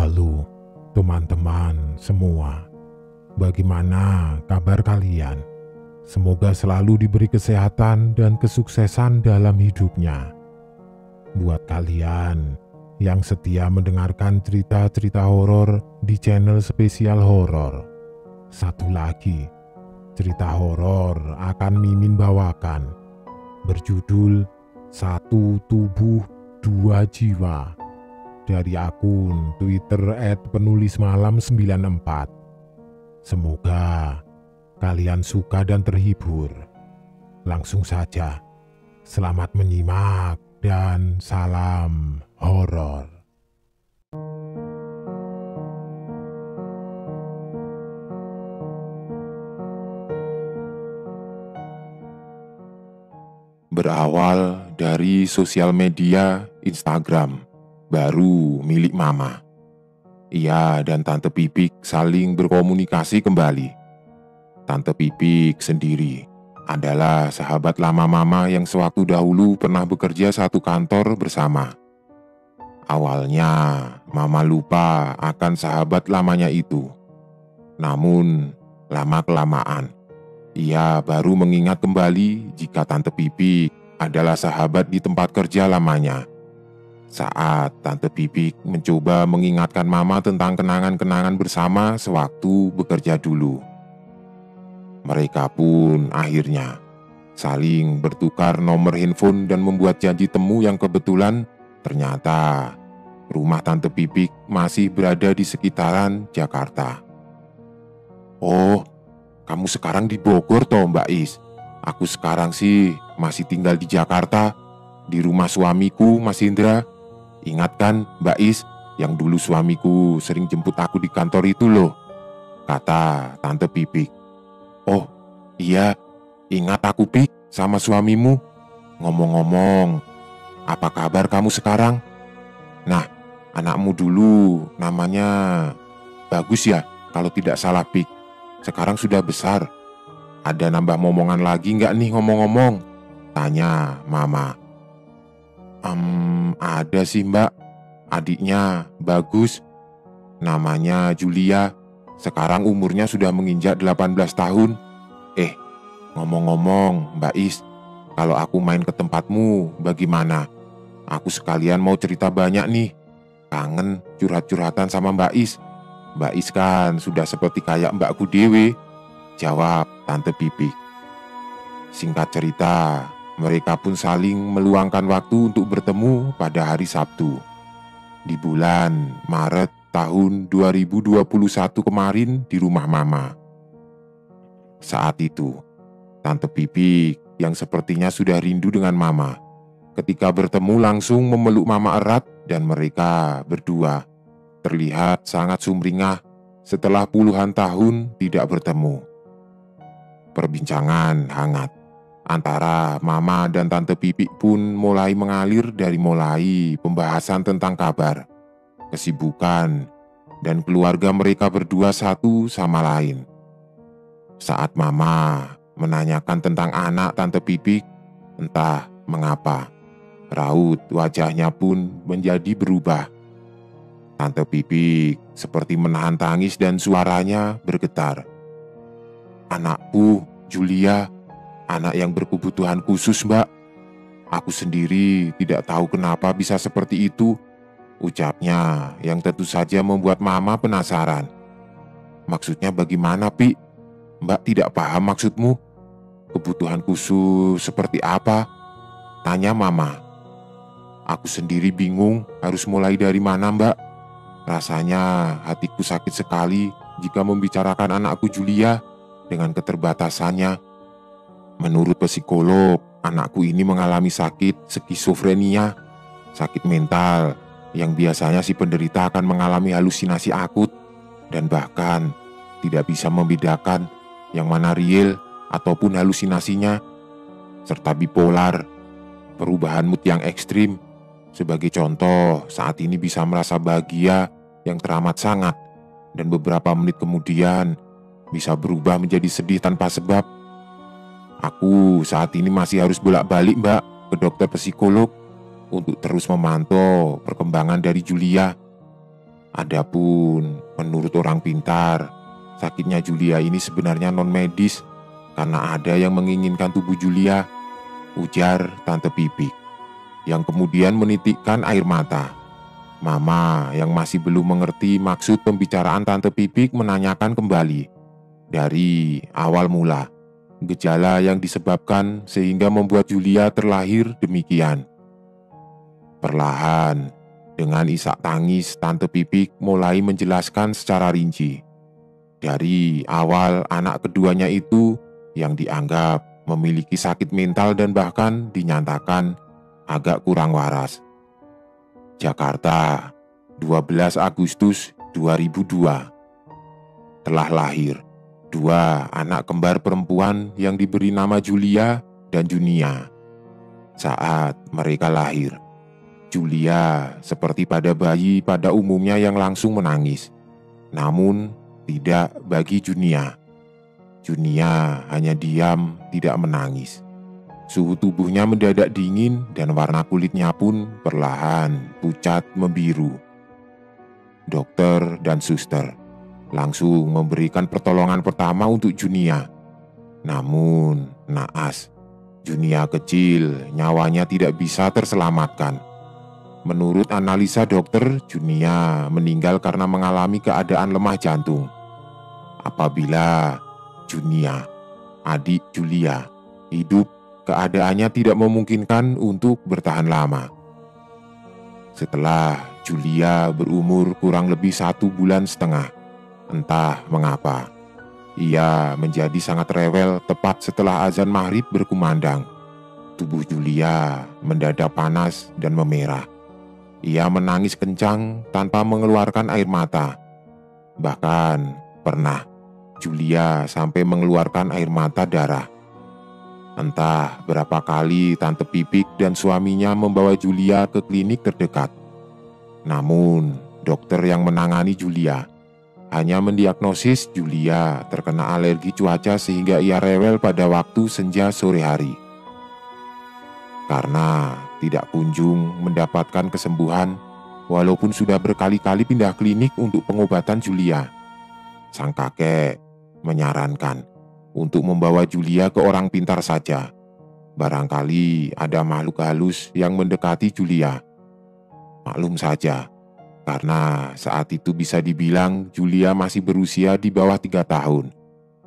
Halo teman-teman semua, bagaimana kabar kalian? Semoga selalu diberi kesehatan dan kesuksesan dalam hidupnya. Buat kalian yang setia mendengarkan cerita-cerita horor di channel spesial horor, satu lagi cerita horor akan Mimin bawakan, berjudul Satu Tubuh Dua Jiwa, dari akun Twitter @penulismalam94. Semoga kalian suka dan terhibur. Langsung saja, selamat menyimak dan salam horor. Berawal dari sosial media Instagram baru milik Mama. Ia dan Tante Pipik saling berkomunikasi kembali. Tante Pipik sendiri adalah sahabat lama Mama yang sewaktu dahulu pernah bekerja satu kantor bersama. Awalnya Mama lupa akan sahabat lamanya itu. Namun lama-kelamaan ia baru mengingat kembali jika Tante Pipik adalah sahabat di tempat kerja lamanya. Saat Tante Pipik mencoba mengingatkan Mama tentang kenangan-kenangan bersama sewaktu bekerja dulu. Mereka pun akhirnya saling bertukar nomor handphone dan membuat janji temu yang kebetulan ternyata rumah Tante Pipik masih berada di sekitaran Jakarta. "Oh, kamu sekarang di Bogor toh, Mbak Is? Aku sekarang sih masih tinggal di Jakarta, di rumah suamiku, Mas Indra. Ingat kan, Mbak Is, yang dulu suamiku sering jemput aku di kantor itu loh," kata Tante Pipik. "Oh, iya, ingat aku, Pik, sama suamimu. Ngomong-ngomong, apa kabar kamu sekarang? Nah, anakmu dulu namanya Bagus ya, kalau tidak salah, Pik. Sekarang sudah besar. Ada nambah momongan lagi nggak nih ngomong-ngomong?" tanya Mama. Ada sih, Mbak. Adiknya Bagus. Namanya Julia. Sekarang umurnya sudah menginjak 18 tahun. Ngomong-ngomong, Mbak Is, kalau aku main ke tempatmu, bagaimana? Aku sekalian mau cerita banyak nih. Kangen curhat-curhatan sama Mbak Is. Mbak Is kan sudah seperti kayak mbakku dewe, jawab Tante Pipik. Singkat cerita, mereka pun saling meluangkan waktu untuk bertemu pada hari Sabtu di bulan Maret tahun 2021 kemarin di rumah Mama. Saat itu, Tante Pipik yang sepertinya sudah rindu dengan Mama, ketika bertemu langsung memeluk Mama erat dan mereka berdua terlihat sangat sumringah setelah puluhan tahun tidak bertemu. Perbincangan hangat antara Mama dan Tante Pipik pun mulai mengalir dari mulai pembahasan tentang kabar, kesibukan, dan keluarga mereka berdua satu sama lain. Saat Mama menanyakan tentang anak Tante Pipik, entah mengapa raut wajahnya pun menjadi berubah. Tante Pipik seperti menahan tangis dan suaranya bergetar. "Anakku, Julia, anak yang berkebutuhan khusus, Mbak. Aku sendiri tidak tahu kenapa bisa seperti itu," ucapnya yang tentu saja membuat Mama penasaran. "Maksudnya bagaimana, Pi? Mbak tidak paham maksudmu. Kebutuhan khusus seperti apa?" tanya Mama. "Aku sendiri bingung harus mulai dari mana, Mbak. Rasanya hatiku sakit sekali jika membicarakan anakku Julia dengan keterbatasannya. Menurut psikolog, anakku ini mengalami sakit skizofrenia, sakit mental yang biasanya si penderita akan mengalami halusinasi akut dan bahkan tidak bisa membedakan yang mana real ataupun halusinasinya, serta bipolar, perubahan mood yang ekstrim. Sebagai contoh, saat ini bisa merasa bahagia yang teramat sangat dan beberapa menit kemudian bisa berubah menjadi sedih tanpa sebab. Aku saat ini masih harus bolak-balik, Mbak, ke dokter psikolog untuk terus memantau perkembangan dari Julia. Adapun menurut orang pintar, sakitnya Julia ini sebenarnya non-medis karena ada yang menginginkan tubuh Julia, ujar Tante Pipik, yang kemudian menitikkan air mata. Mama yang masih belum mengerti maksud pembicaraan Tante Pipik menanyakan kembali dari awal mula gejala yang disebabkan sehingga membuat Julia terlahir demikian. Perlahan, dengan isak tangis, Tante Pipik mulai menjelaskan secara rinci. Dari awal anak keduanya itu yang dianggap memiliki sakit mental dan bahkan dinyatakan agak kurang waras. Jakarta, 12 Agustus 2002. Telah lahir 2 anak kembar perempuan yang diberi nama Julia dan Junia. Saat mereka lahir, Julia seperti pada bayi pada umumnya yang langsung menangis. Namun tidak bagi Junia. Junia hanya diam, tidak menangis. Suhu tubuhnya mendadak dingin dan warna kulitnya pun perlahan pucat membiru. Dokter dan suster langsung memberikan pertolongan pertama untuk Junia. Namun naas, Junia kecil nyawanya tidak bisa terselamatkan. Menurut analisa dokter, Junia meninggal karena mengalami keadaan lemah jantung. Apabila Junia, adik Julia, hidup, keadaannya tidak memungkinkan untuk bertahan lama. Setelah Julia berumur kurang lebih 1,5 bulan, entah mengapa, ia menjadi sangat rewel tepat setelah azan maghrib berkumandang. Tubuh Julia mendadak panas dan memerah. Ia menangis kencang tanpa mengeluarkan air mata. Bahkan pernah Julia sampai mengeluarkan air mata darah. Entah berapa kali Tante Pipik dan suaminya membawa Julia ke klinik terdekat. Namun, dokter yang menangani Julia hanya mendiagnosis Julia terkena alergi cuaca sehingga ia rewel pada waktu senja sore hari. Karena tidak kunjung mendapatkan kesembuhan, walaupun sudah berkali-kali pindah klinik untuk pengobatan Julia, sang kakek menyarankan untuk membawa Julia ke orang pintar saja. Barangkali ada makhluk halus yang mendekati Julia. Maklum saja, karena saat itu bisa dibilang Julia masih berusia di bawah 3 tahun.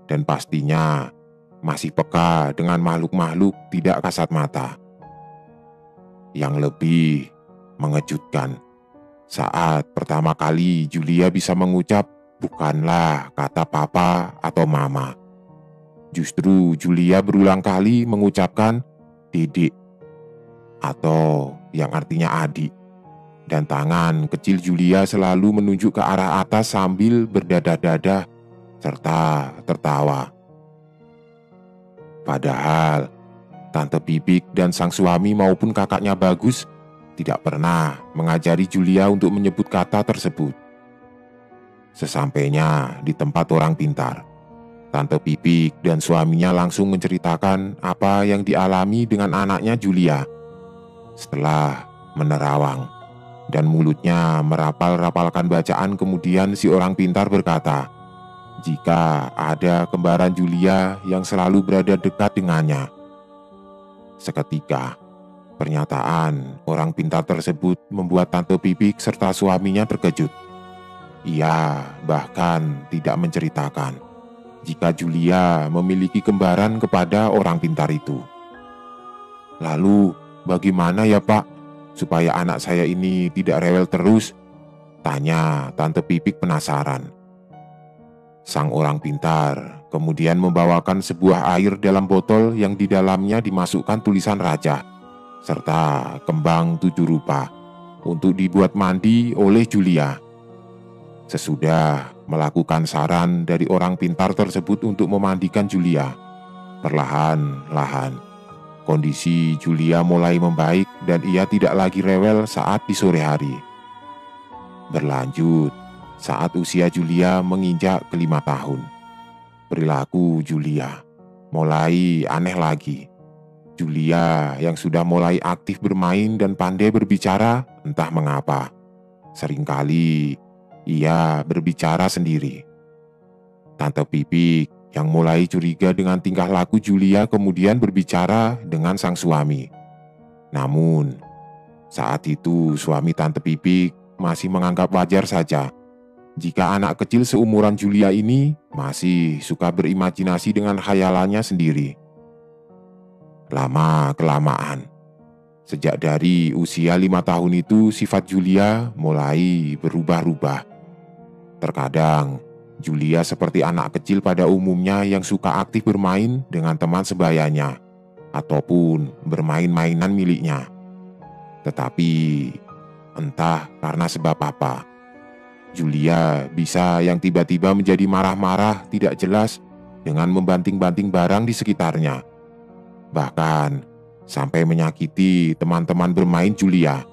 Dan pastinya masih peka dengan makhluk-makhluk tidak kasat mata. Yang lebih mengejutkan, saat pertama kali Julia bisa mengucap bukanlah kata papa atau mama. Justru Julia berulang kali mengucapkan Dedek atau yang artinya adik. Dan tangan kecil Julia selalu menunjuk ke arah atas sambil berdadah-dadah serta tertawa. Padahal Tante Pipik dan sang suami maupun kakaknya Bagus tidak pernah mengajari Julia untuk menyebut kata tersebut. Sesampainya di tempat orang pintar, Tante Pipik dan suaminya langsung menceritakan apa yang dialami dengan anaknya Julia. Setelah menerawang dan mulutnya merapal-rapalkan bacaan, kemudian si orang pintar berkata, jika ada kembaran Julia yang selalu berada dekat dengannya. Seketika, pernyataan orang pintar tersebut membuat Tante Pipik serta suaminya terkejut. Ia bahkan tidak menceritakan jika Julia memiliki kembaran kepada orang pintar itu. Lalu, bagaimana ya Pak, supaya anak saya ini tidak rewel terus? Tanya Tante Pipik penasaran. Sang orang pintar kemudian membawakan sebuah air dalam botol yang di dalamnya dimasukkan tulisan raja serta kembang 7 rupa untuk dibuat mandi oleh Julia. Sesudah melakukan saran dari orang pintar tersebut untuk memandikan Julia, perlahan-lahan kondisi Julia mulai membaik dan ia tidak lagi rewel saat di sore hari. Berlanjut saat usia Julia menginjak ke 5 tahun. Perilaku Julia mulai aneh lagi. Julia yang sudah mulai aktif bermain dan pandai berbicara, entah mengapa seringkali Ia berbicara sendiri. Tante Pipik yang mulai curiga dengan tingkah laku Julia kemudian berbicara dengan sang suami. Namun, saat itu suami Tante Pipik masih menganggap wajar saja jika anak kecil seumuran Julia ini masih suka berimajinasi dengan khayalannya sendiri. Lama-kelamaan, sejak dari usia 5 tahun itu sifat Julia mulai berubah-ubah. Terkadang, Julia seperti anak kecil pada umumnya yang suka aktif bermain dengan teman sebayanya ataupun bermain mainan miliknya. Tetapi, entah karena sebab apa, Julia bisa yang tiba-tiba menjadi marah-marah tidak jelas dengan membanting-banting barang di sekitarnya. Bahkan sampai menyakiti teman-teman bermain Julia.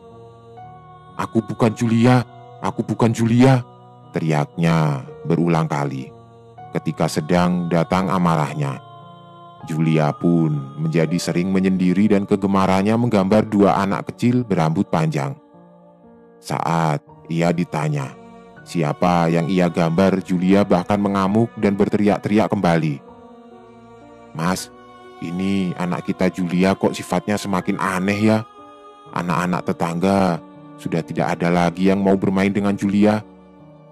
"Aku bukan Julia, aku bukan Julia," teriaknya berulang kali ketika sedang datang amarahnya. Julia pun menjadi sering menyendiri dan kegemarannya menggambar 2 anak kecil berambut panjang. Saat ia ditanya siapa yang ia gambar, Julia bahkan mengamuk dan berteriak-teriak kembali. "Mas, ini anak kita Julia kok sifatnya semakin aneh ya. Anak-anak tetangga sudah tidak ada lagi yang mau bermain dengan Julia.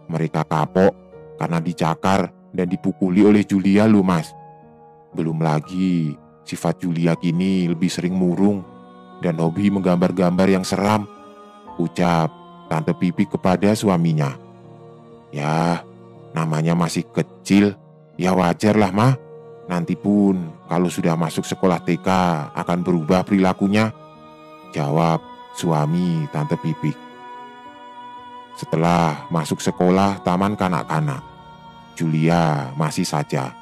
Mereka kapok karena dicakar dan dipukuli oleh Julia loh mas. Belum lagi sifat Julia kini lebih sering murung dan hobi menggambar-gambar yang seram," ucap Tante Pipik kepada suaminya. "Ya, namanya masih kecil, ya wajar lah mah. Nanti pun kalau sudah masuk sekolah TK akan berubah perilakunya," jawab suami Tante Pipik. Setelah masuk sekolah taman kanak-kanak, Julia masih saja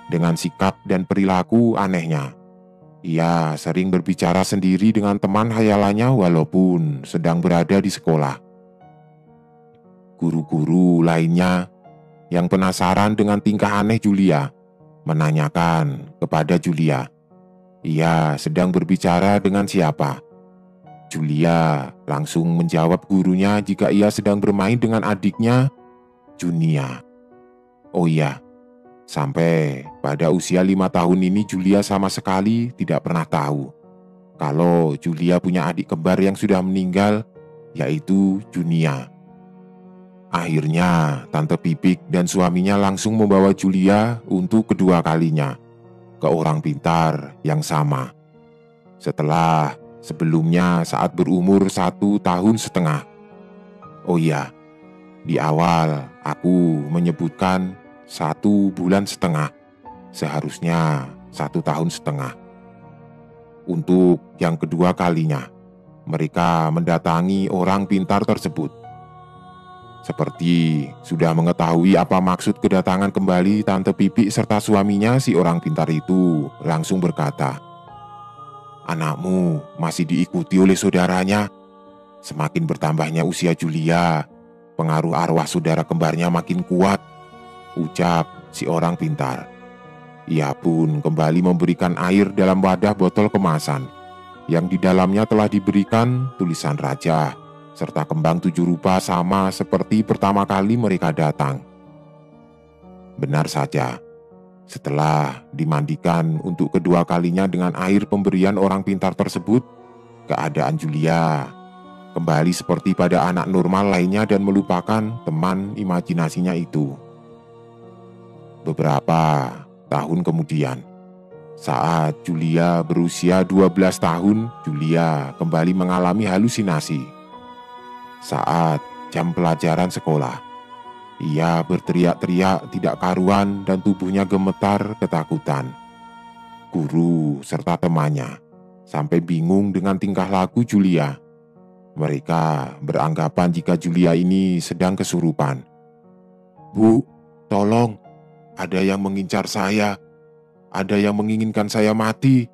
dengan sikap dan perilaku anehnya. Ia sering berbicara sendiri dengan teman khayalannya walaupun sedang berada di sekolah. Guru-guru lainnya yang penasaran dengan tingkah aneh Julia menanyakan kepada Julia, ia sedang berbicara dengan siapa. Julia langsung menjawab gurunya jika ia sedang bermain dengan adiknya, Junia. Oh iya, sampai pada usia 5 tahun ini Julia sama sekali tidak pernah tahu kalau Julia punya adik kembar yang sudah meninggal, yaitu Junia. Akhirnya, Tante Pipik dan suaminya langsung membawa Julia untuk kedua kalinya ke orang pintar yang sama. Setelah sebelumnya saat berumur 1,5 tahun. Oh iya, di awal aku menyebutkan 1,5 bulan. Seharusnya 1,5 tahun. Untuk yang kedua kalinya, mereka mendatangi orang pintar tersebut. Seperti sudah mengetahui apa maksud kedatangan kembali, Tante Pipik serta suaminya si orang pintar itu langsung berkata, "Anakmu masih diikuti oleh saudaranya. Semakin bertambahnya usia Julia, pengaruh arwah saudara kembarnya makin kuat," ucap si orang pintar. Ia pun kembali memberikan air dalam wadah botol kemasan yang di dalamnya telah diberikan tulisan raja serta kembang 7 rupa sama seperti pertama kali mereka datang. Benar saja, setelah dimandikan untuk kedua kalinya dengan air pemberian orang pintar tersebut, keadaan Julia kembali seperti pada anak normal lainnya dan melupakan teman imajinasinya itu. Beberapa tahun kemudian, saat Julia berusia 12 tahun, Julia kembali mengalami halusinasi. Saat jam pelajaran sekolah, ia berteriak-teriak tidak karuan dan tubuhnya gemetar ketakutan. Guru serta temannya sampai bingung dengan tingkah laku Julia. Mereka beranggapan jika Julia ini sedang kesurupan. "Bu, tolong, ada yang mengincar saya. Ada yang menginginkan saya mati,"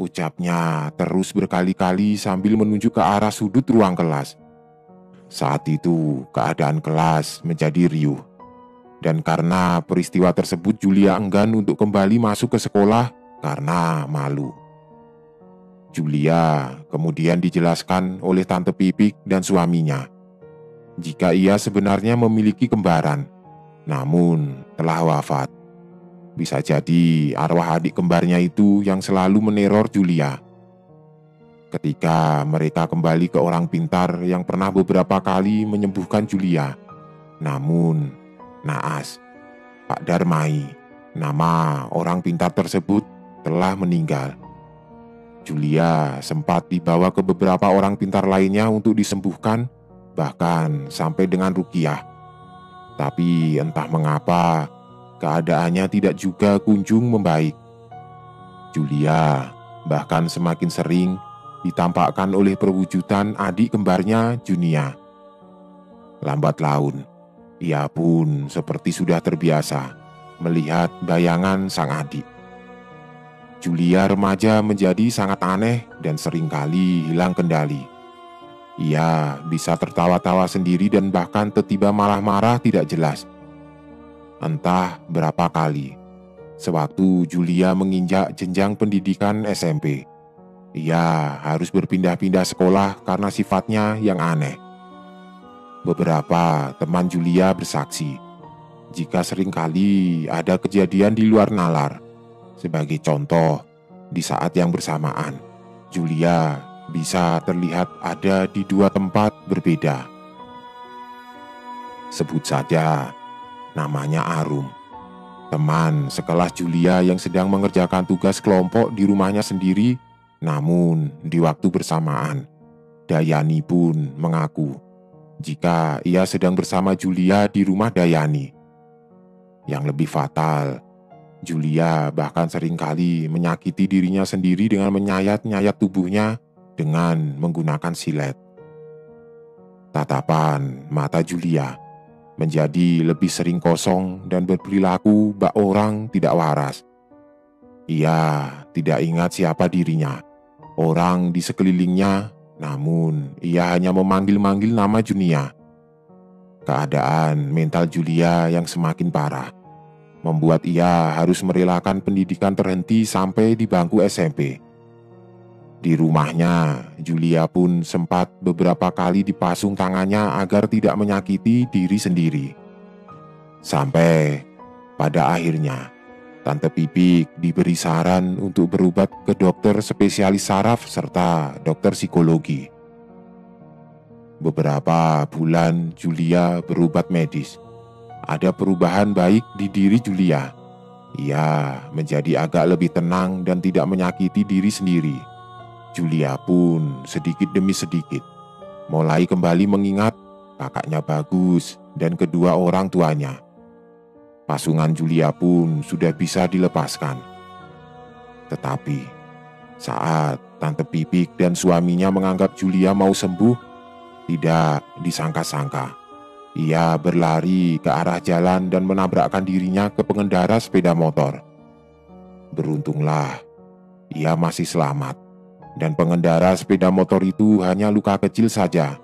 ucapnya terus berkali-kali sambil menunjuk ke arah sudut ruang kelas. Saat itu keadaan kelas menjadi riuh. Dan karena peristiwa tersebut Julia enggan untuk kembali masuk ke sekolah karena malu. Julia kemudian dijelaskan oleh Tante Pipik dan suaminya jika ia sebenarnya memiliki kembaran, namun telah wafat. Bisa jadi arwah adik kembarnya itu yang selalu meneror Julia. Ketika mereka kembali ke orang pintar yang pernah beberapa kali menyembuhkan Julia, namun naas, Pak Darmai, nama orang pintar tersebut, telah meninggal. Julia sempat dibawa ke beberapa orang pintar lainnya untuk disembuhkan, bahkan sampai dengan ruqyah. Tapi entah mengapa, keadaannya tidak juga kunjung membaik. Julia bahkan semakin sering ditampakkan oleh perwujudan adik kembarnya Junia. Lambat laun, ia pun seperti sudah terbiasa melihat bayangan sang adik. Julia remaja menjadi sangat aneh dan seringkali hilang kendali. Ia bisa tertawa-tawa sendiri dan bahkan tiba-tiba malah marah tidak jelas. Entah berapa kali, sewaktu Julia menginjak jenjang pendidikan SMP, ia harus berpindah-pindah sekolah karena sifatnya yang aneh. Beberapa teman Julia bersaksi, jika seringkali ada kejadian di luar nalar. Sebagai contoh, di saat yang bersamaan, Julia bisa terlihat ada di dua tempat berbeda. Sebut saja namanya Arum, teman sekelas Julia yang sedang mengerjakan tugas kelompok di rumahnya sendiri. Namun di waktu bersamaan, Dayani pun mengaku jika ia sedang bersama Julia di rumah Dayani. Yang lebih fatal, Julia bahkan seringkali menyakiti dirinya sendiri dengan menyayat-nyayat tubuhnya dengan menggunakan silet. Tatapan mata Julia menjadi lebih sering kosong dan berperilaku bak orang tidak waras. Ia tidak ingat siapa dirinya, orang di sekelilingnya, namun ia hanya memanggil-manggil nama Junia. Keadaan mental Julia yang semakin parah membuat ia harus merelakan pendidikan terhenti sampai di bangku SMP. Di rumahnya, Julia pun sempat beberapa kali dipasung tangannya agar tidak menyakiti diri sendiri. Sampai pada akhirnya, Tante Pipik diberi saran untuk berobat ke dokter spesialis saraf serta dokter psikologi. Beberapa bulan Julia berobat medis. Ada perubahan baik di diri Julia. Ia menjadi agak lebih tenang dan tidak menyakiti diri sendiri. Julia pun sedikit demi sedikit mulai kembali mengingat kakaknya Bagus dan kedua orang tuanya. Pasungan Julia pun sudah bisa dilepaskan. Tetapi saat Tante Pipik dan suaminya menganggap Julia mau sembuh, tidak disangka-sangka ia berlari ke arah jalan dan menabrakkan dirinya ke pengendara sepeda motor. Beruntunglah ia masih selamat, dan pengendara sepeda motor itu hanya luka kecil saja.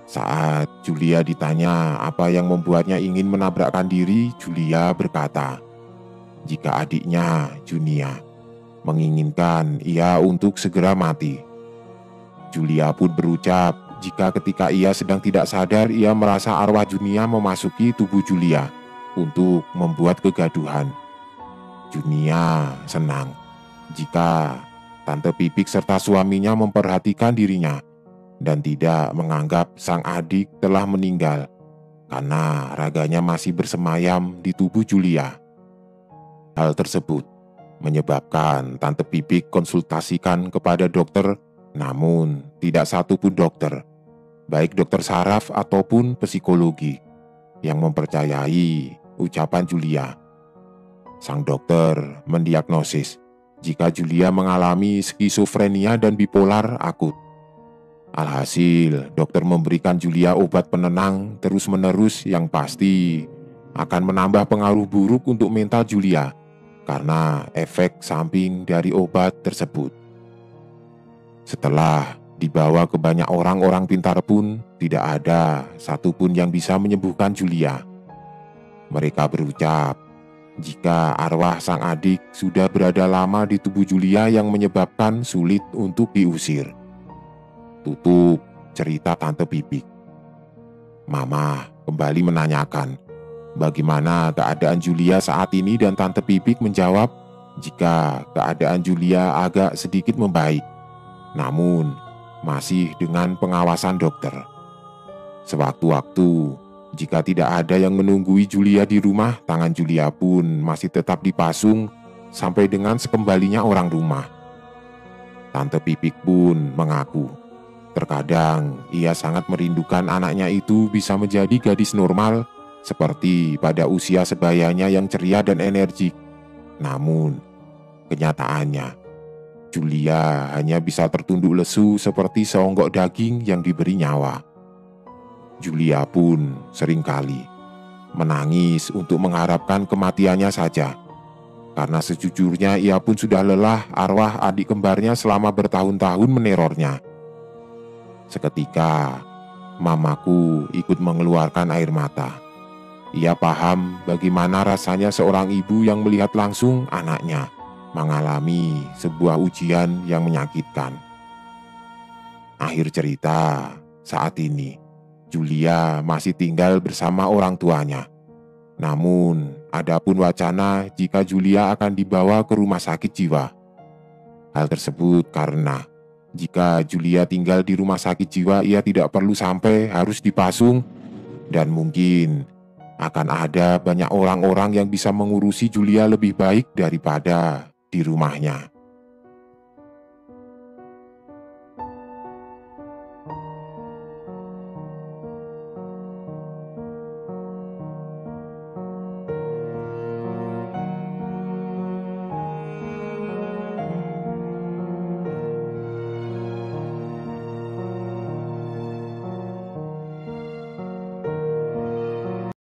Saat Julia ditanya apa yang membuatnya ingin menabrakkan diri, Julia berkata, jika adiknya, Junia, menginginkan ia untuk segera mati. Julia pun berucap jika ketika ia sedang tidak sadar, ia merasa arwah Junia memasuki tubuh Julia untuk membuat kegaduhan. Junia senang jika Tante Pipik serta suaminya memperhatikan dirinya dan tidak menganggap sang adik telah meninggal karena raganya masih bersemayam di tubuh Julia. Hal tersebut menyebabkan Tante Pipik konsultasikan kepada dokter, namun tidak satupun dokter, baik dokter saraf ataupun psikologi, yang mempercayai ucapan Julia. Sang dokter mendiagnosis jika Julia mengalami skizofrenia dan bipolar akut. Alhasil, dokter memberikan Julia obat penenang terus-menerus yang pasti akan menambah pengaruh buruk untuk mental Julia karena efek samping dari obat tersebut. Setelah dibawa ke banyak orang-orang pintar pun, tidak ada satupun yang bisa menyembuhkan Julia. Mereka berucap jika arwah sang adik sudah berada lama di tubuh Julia yang menyebabkan sulit untuk diusir. Tutup cerita Tante Pipik. Mama kembali menanyakan bagaimana keadaan Julia saat ini dan Tante Pipik menjawab jika keadaan Julia agak sedikit membaik, namun masih dengan pengawasan dokter. Sewaktu-waktu, jika tidak ada yang menunggui Julia di rumah, tangan Julia pun masih tetap dipasung sampai dengan sekembalinya orang rumah. Tante Pipik pun mengaku, terkadang ia sangat merindukan anaknya itu bisa menjadi gadis normal seperti pada usia sebayanya yang ceria dan energik. Namun, kenyataannya, Julia hanya bisa tertunduk lesu seperti seonggok daging yang diberi nyawa. Julia pun seringkali menangis untuk mengharapkan kematiannya saja. Karena sejujurnya ia pun sudah lelah arwah adik kembarnya selama bertahun-tahun menerornya. Seketika, mamaku ikut mengeluarkan air mata. Ia paham bagaimana rasanya seorang ibu yang melihat langsung anaknya mengalami sebuah ujian yang menyakitkan. Akhir cerita, saat ini Julia masih tinggal bersama orang tuanya. Namun, ada pun wacana jika Julia akan dibawa ke rumah sakit jiwa. Hal tersebut karena jika Julia tinggal di rumah sakit jiwa, ia tidak perlu sampai harus dipasung, dan mungkin akan ada banyak orang-orang yang bisa mengurusi Julia lebih baik daripada di rumahnya.